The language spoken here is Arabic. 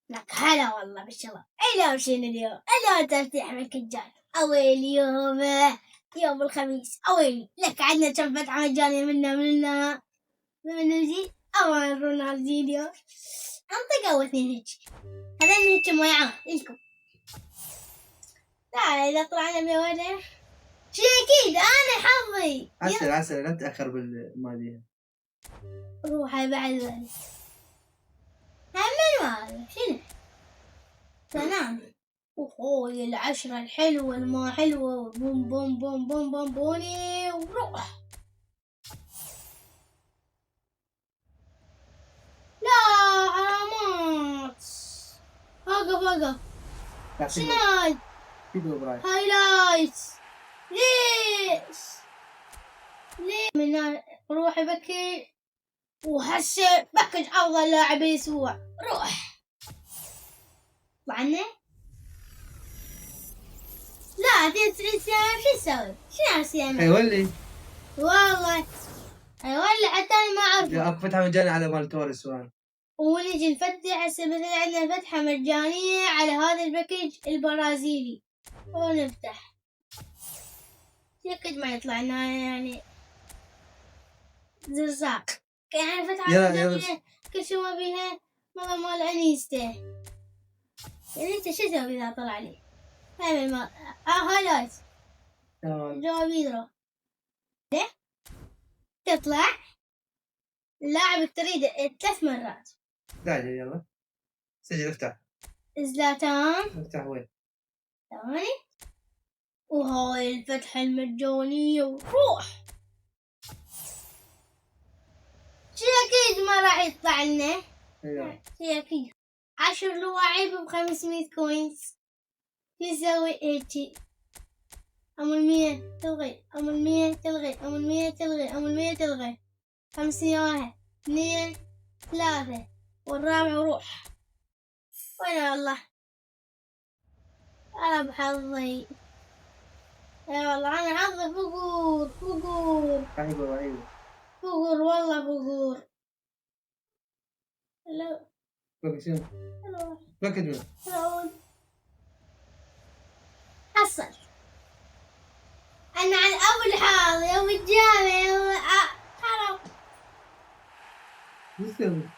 لك هلا والله بالشباب. اليوم شنو اليوم؟ اليوم تفتيح مجاني. أويل يوم الخميس. أويل لك عندنا كم فتحة مجانية من نجي أول رونالدينيو أنطقة واثنين هيك. هذا هيك ميعاد لكم. تعال إذا طلعنا بوجه شي أكيد أنا حظي. عسل لا تأخر بالمالية. روح بعد ذلك. هم هذا شنو؟ سلام. وهوي العشرة الحلوة الما حلوة بوم بوم بوم بوم بوم بوني وروح. لا علامات. وقف شنو هاي؟ هايلايت. ليش من روحي بكي وهسه بكج افضل لاعب الاسبوع. روح طلعنا. لا 93 سنة شو تسوي؟ شنو هالسنة؟ هيولي والله هيولي حتى انا ما اعرفه. اكو فتحة مجانية على مال توريس وان. ونجي نفتح هسه مثلا عندنا فتحة مجانية على هذا الباكج البرازيلي ونفتح. يكد ما يطلع لنا يعني زرزاق. يعني فتحة مجانية كل شو ما بيها والله مال انيستا. يعني انت شو تسوي اذا طلع لي؟ هاي ما هايلايت. جواب يدرو. ليه؟ تطلع اللاعب تريد 3 مرات. تعال يلا سجل افتح. زلاتان. افتح وين؟ ثواني. وهاي الفتحة المجانية وروح. شي أكيد ما راح يطلع لنا. شي أكيد 10 لواعيب ب500 كوينز. يسوي هيجي. أم 100 تلغي. أم 100 تلغي. أم 100 تلغي. أم 100 تلغي. 5 واحد 2 3 والرابع روح. وين والله أنا بحظي. يا والله أنا حظي فقور. ايوه فقور والله فقور. لا بكت شنو؟ بكت منه. حصل. أنا على أول حاضر يوم الجامعة. حرام. شو تسوي؟